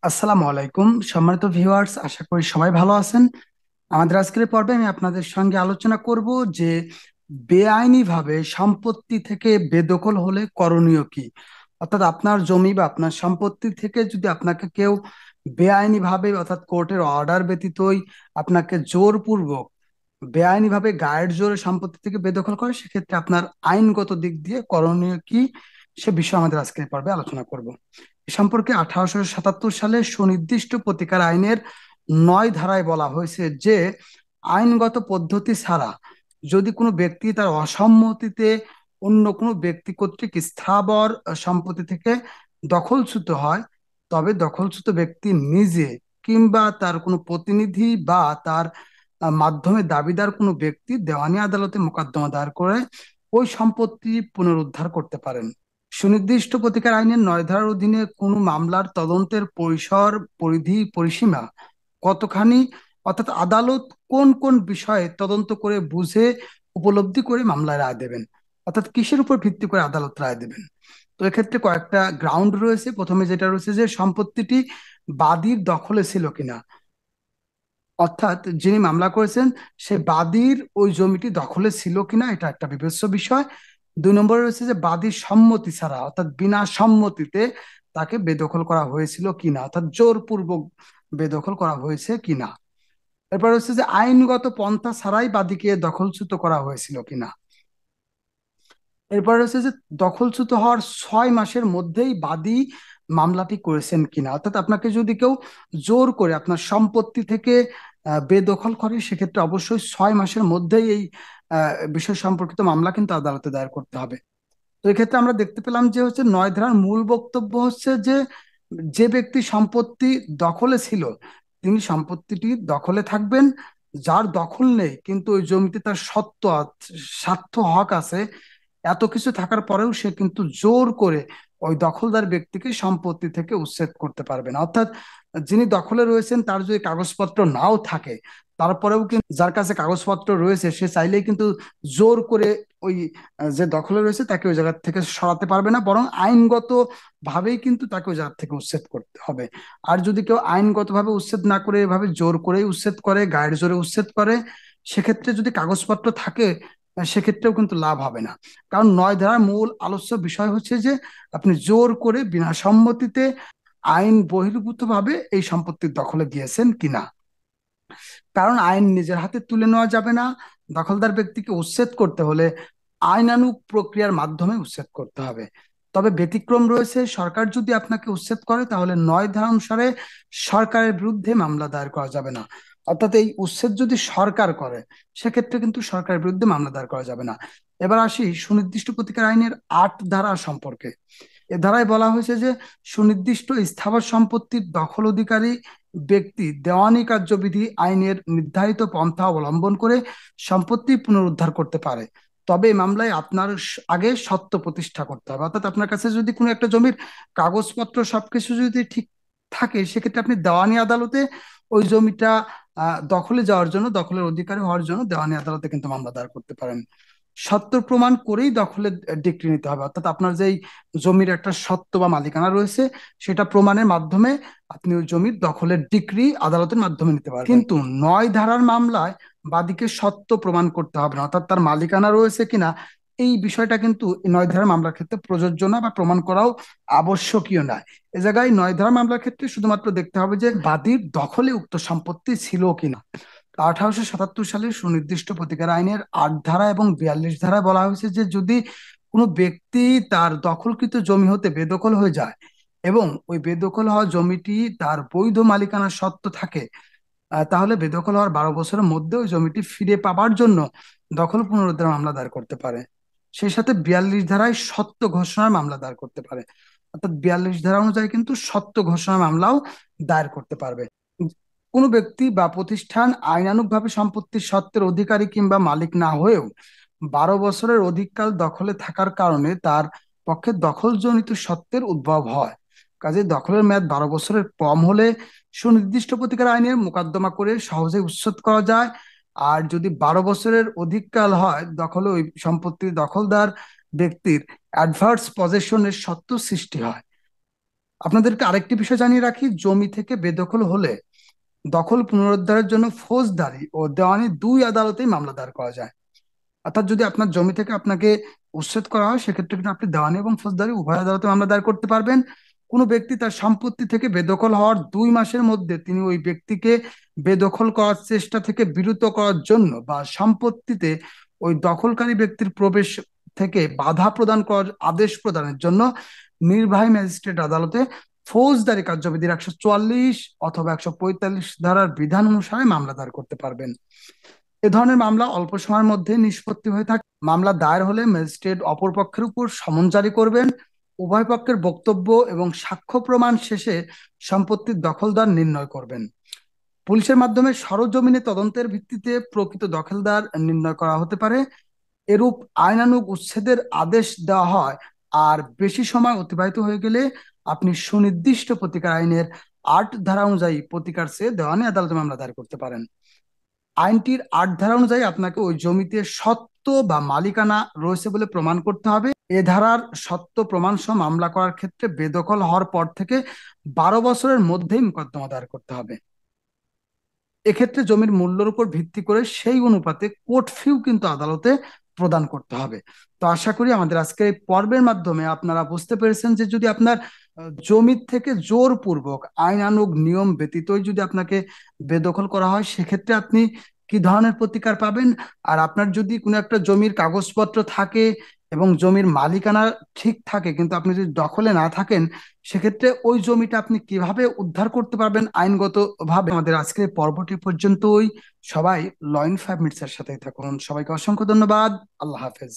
আসসালামু আলাইকুম সম্মানিত ভিউয়ার্স, আশা করি সবাই ভালো আছেন। আমাদের আজকের পর্বে আমি আপনাদের সঙ্গে আলোচনা করব যে বেআইনিভাবে সম্পত্তি থেকে বেদখল হলে করণীয় কি। অর্থাৎ আপনার জমি বা আপনার সম্পত্তি থেকে যদি আপনাকে কেউ বেআইনিভাবে অর্থাৎ কোর্টের অর্ডার ব্যতীতই আপনাকে জোরপূর্বক বেআইনিভাবে গায়ের জোরে সম্পত্তি থেকে বেদখল করে, সেক্ষেত্রে আপনার আইনগত দিক দিয়ে করণীয় কি, সে বিষয়ে আমাদের আজকের পর্বে আলোচনা করব। এ সম্পর্কে 1877 সালে সুনির্দিষ্ট প্রতিকার আইনের 9 ধারায় বলা হয়েছে যে আইনগত পদ্ধতি ছাড়া যদি কোনো ব্যক্তি তার অসম্মতিতে অন্য কোনো ব্যক্তি কর্তৃক স্থাবর সম্পত্তি থেকে দখলচ্যুত হয়, তবে দখলচ্যুত ব্যক্তি নিজে কিংবা তার কোনো প্রতিনিধি বা তার মাধ্যমে দাবিদার কোনো ব্যক্তি দেওয়ানি আদালতে মোকদ্দমা দায়ের করে ওই সম্পত্তি পুনরুদ্ধার করতে পারেন। সুনির্দিষ্ট প্রতিকার আইনের 9 ধারার অধীনে কোনো মামলার তদন্তের পরিসর, পরিধি, পরিসীমা কতখানি, অর্থাৎ আদালত কোন কোন বিষয়ে তদন্ত করে বুঝে উপলব্ধি করে মামলায় রায় দেবেন, অর্থাৎ কিসের উপর ভিত্তি করে আদালত রায় দেবেন। তো এক্ষেত্রে কয়েকটা গ্রাউন্ড রয়েছে। প্রথমে যেটা রয়েছে যে সম্পত্তিটি বাদীর দখলে ছিল কিনা, অর্থাৎ যিনি মামলা করেছেন সে বাদীর ওই জমিটি দখলে ছিল কিনা, এটা একটা বিবেচ্য বিষয়। 2 নম্বরে রয়েছে যে বাদীর সম্মতি ছাড়া অর্থাৎ বিনা সম্মতিতে তাকে বেদখল করা হয়েছিল কিনা, অর্থাৎ জোরপূর্বক বেদখল করা হয়েছে কিনা। এরপর হচ্ছে যে আইনগত পন্থা ছাড়াই বাদীকে দখলচ্যুত করা হয়েছিল কিনা। এরপর হচ্ছে যে দখলচ্যুত হওয়ার 6 মাসের মধ্যেই বাদী মামলাটি করেছেন কিনা, অর্থাৎ আপনাকে যদি কেউ জোর করে আপনার সম্পত্তি থেকে বেদখল করে, সেক্ষেত্রে অবশ্যই 6 মাসের মধ্যেই এই বিষয় সম্পর্কিত মামলা কিন্তু আদালতে দায়ের করতে হবে। তো এক্ষেত্রে আমরা দেখতে পেলাম যে হচ্ছে 9 ধারার মূল বক্তব্য হচ্ছে যে যে ব্যক্তি সম্পত্তি দখলে ছিল তিনি সম্পত্তিটি দখলে থাকবেন, যার দখল নেই কিন্তু ওই জমিতে তার স্বার্থ হক আছে, এত কিছু থাকার পরেও সে কিন্তু জোর করে ওই দখলদার ব্যক্তিকে সম্পত্তি থেকে উচ্ছেদ করতে পারবে না। অর্থাৎ যিনি দখলে রয়েছেন তার যদি কাগজপত্র নাও থাকে, তারপরেও কিন্তু যার কাছে কাগজপত্র রয়েছে সে চাইলেই কিন্তু জোর করে ওই যে দখলে রয়েছে তাকে ওই জায়গা থেকে সরাতে পারবে না, বরং আইনগত ভাবেই কিন্তু তাকে ওই জায়গা থেকে উচ্ছেদ করতে হবে। আর যদি কেউ আইনগত ভাবে উচ্ছেদ না করে এভাবে জোর করেই উচ্ছেদ করে, গায়ের জোরে উচ্ছেদ করে, সেক্ষেত্রে যদি কাগজপত্র থাকে সেক্ষেত্রেও কিন্তু লাভ হবে না। কারণ 9 ধারার মূল আলোচ্য বিষয় হচ্ছে যে আপনি জোর করে বিনা সম্মতিতে আইন বহির্ভূত ভাবে এই সম্পত্তির দখলে দিয়েছেন কিনা। কারণ আইন নিজের হাতে তুলে নেওয়া যাবে না। দখলদার ব্যক্তিকে উচ্ছেদ করতে হলে আইনানুগ প্রক্রিয়ার মাধ্যমে উচ্ছেদ করতে হবে। তবে ব্যতিক্রম রয়েছে, সরকার যদি আপনাকে উচ্ছেদ করে তাহলে 9 ধারা অনুসারে সরকারের বিরুদ্ধে মামলা দায়ের করা যাবে না। অর্থাৎ এই উচ্ছেদ যদি সরকার করে সেক্ষেত্রে কিন্তু সরকারের বিরুদ্ধে মামলা দায়ের করা যাবে না। এবার আসি সুনির্দিষ্ট প্রতিকার আইনের 8 ধারা সম্পর্কে। এ ধারায় বলা হয়েছে যে সুনির্দিষ্ট স্থাবর সম্পত্তির দখল অধিকারী ব্যক্তি দেওয়ানি কার্যবিধি আইনের নির্ধারিত পন্থা অবলম্বন করে সম্পত্তি পুনরুদ্ধার করতে পারে। তবে এই মামলায় আপনার আগে সত্য প্রতিষ্ঠা করতে হবে। অর্থাৎ আপনার কাছে যদি কোনো একটা জমির কাগজপত্র সবকিছু যদি ঠিক থাকে, সেক্ষেত্রে আপনি দেওয়ানি আদালতে ওই জমিটা দখলে যাওয়ার জন্য, দখলের অধিকারী হওয়ার জন্য দেওয়ানি আদালতে কিন্তু মামলা দায়ের করতে পারেন। সত্য প্রমাণ করেই দখলের ডিক্রি নিতে হবে। অর্থাৎ আপনার যেই জমির একটা সত্ত্ব বা মালিকানা রয়েছে সেটা প্রমাণের মাধ্যমে আপনি ওই জমির দখলের ডিক্রি আদালতের মাধ্যমে নিতে পারবেন। কিন্তু 9 ধারার মামলায় বাদীকে সত্য প্রমাণ করতে হবে না, অর্থাৎ তার মালিকানা রয়েছে কিনা এই বিষয়টা কিন্তু এই 9 ধারার মামলার ক্ষেত্রে প্রযোজ্য না বা প্রমাণ করাও আবশ্যকীয় নয়। এ জায়গায় 9 ধারার মামলার ক্ষেত্রে শুধুমাত্র দেখতে হবে যে বাদীর দখলে উক্ত সম্পত্তি ছিল কিনা। 1877 সালের সুনির্দিষ্ট প্রতিকার আইনের 8 ধারা এবং 42 ধারায় বলা হয়েছে যে যদি কোনো ব্যক্তি তার দখলকৃত জমি হতে বেদখল হয়ে যায় এবং ওই বেদখল হওয়া জমিটি তার বৈধ মালিকানার সত্ত্ব থাকে, তাহলে বেদখল হওয়ার 12 বছরের মধ্যে ওই জমিটি ফিরে পাবার জন্য দখল পুনরুদ্ধার মামলা দায়ের করতে পারে। সেই সাথে 42 ধারায় সত্য ঘোষণার মামলা দায়ের করতে পারে। অর্থাৎ 42 ধারা অনুযায়ী কিন্তু সত্য ঘোষণার মামলাও দায়ের করতে পারবে। কোনো ব্যক্তি বা প্রতিষ্ঠান আইনানুগভাবে সম্পত্তির সত্ত্বের অধিকারী কিংবা মালিক না হয়েও 12 বছরের অধিককাল দখলে থাকার কারণে তার পক্ষে দখলজনিত সত্ত্বের উদ্ভব হয়। কাজে দখলের মেয়াদ 12 বছরের কম হলে সুনির্দিষ্ট প্রতিকার আইনের মোকদ্দমা করে সহজে উচ্ছেদ করা যায়। আর যদি 12 বছরের অধিককাল হয়, দখলে ওই সম্পত্তির দখলদার ব্যক্তির অ্যাডভার্স পজেশনের সত্ত্ব সৃষ্টি হয়। আপনাদেরকে আরেকটি বিষয় জানিয়ে রাখি, জমি থেকে বেদখল হলে দখল পুনরুদ্ধারের জন্য ফৌজদারি ও দেওয়ানি দুই আদালতেই মামলা দায়ের করা যায়। অর্থাৎ যদি আপনার জমি থেকে আপনাকে উচ্ছেদ করা হয়, সেক্ষেত্রে কিন্তু আপনি দেওয়ানি এবং ফৌজদারি উভয় আদালতে মামলা দায়ের করতে পারবেন। কোনো ব্যক্তি তার সম্পত্তি থেকে বেদখল হওয়ার 2 মাসের মধ্যে তিনি ওই ব্যক্তিকে বেদখল করার চেষ্টা থেকে বিরত করার জন্য বা সম্পত্তিতে ওই দখলকারী ব্যক্তির প্রবেশ থেকে বাধা প্রদান করার আদেশ প্রদানের জন্য নির্বাহী ম্যাজিস্ট্রেট আদালতে ফৌজদারি কার্যবিধির 144 অথবা 145 ধারার বিধান অনুসারে মামলা দায়ের করতে পারবেন। এ ধরনের মামলা অল্প সময়ের মধ্যে নিষ্পত্তি হয়ে থাকে। মামলা দায়ের হলে ম্যাজিস্ট্রেট অপর পক্ষের উপর সমন জারি করবেন। উভয় পক্ষের বক্তব্য এবং সাক্ষ্য প্রমাণ শেষে সম্পত্তির দখলদার নির্ণয় করবেন। পুলিশের মাধ্যমে সরজমিনে তদন্তের ভিত্তিতে প্রকৃত দখলদার নির্ণয় করা হতে পারে। এরূপ আইনানুগ উচ্ছেদের আদেশ দেওয়া হয়। আর বেশি সময় অতিবাহিত হয়ে গেলে আপনি সুনির্দিষ্ট প্রতিকার আইনের 8 ধারা অনুযায়ী প্রতিকার চেয়ে দেওয়ানি আদালতে মামলা দায়ের করতে পারেন। আইনটির 8 ধারা অনুযায়ী আপনাকে ওই জমিতে সত্ত্ব বা মালিকানা রয়েছে বলে প্রমাণ করতে হবে। এ ধারার সত্ত্ব প্রমাণ সহ মামলা করার ক্ষেত্রে বেদখল হওয়ার পর থেকে 12 বছরের মধ্যেই মোকদ্দমা দায়ের করতে হবে। এক্ষেত্রে জমির মূল্যের উপর ভিত্তি করে সেই অনুপাতে কোর্ট ফিও কিন্তু আদালতে প্রদান করতে হবে। তো আশা করি আমাদের আজকের এই পর্বের মাধ্যমে আপনারা বুঝতে পেরেছেন যে যদি আপনার জমির থেকে জোরপূর্বক আইনানুগ নিয়ম ব্যতীতই যদি আপনাকে বেদখল করা হয়, সেক্ষেত্রে আপনি কি ধরনের প্রতিকার পাবেন। আর আপনার যদি কোনো একটা জমির কাগজপত্র থাকে এবং জমির মালিকানা ঠিক থাকে, কিন্তু আপনি যদি দখলে না থাকেন, সেক্ষেত্রে ওই জমিটা আপনি কিভাবে উদ্ধার করতে পারবেন আইনগত ভাবে। আমাদের আজকের এই পর্বটি পর্যন্তই। সবাই ল ইন 5 মিনিটস এর সাথেই থাকুন। সবাইকে অসংখ্য ধন্যবাদ। আল্লাহ হাফেজ।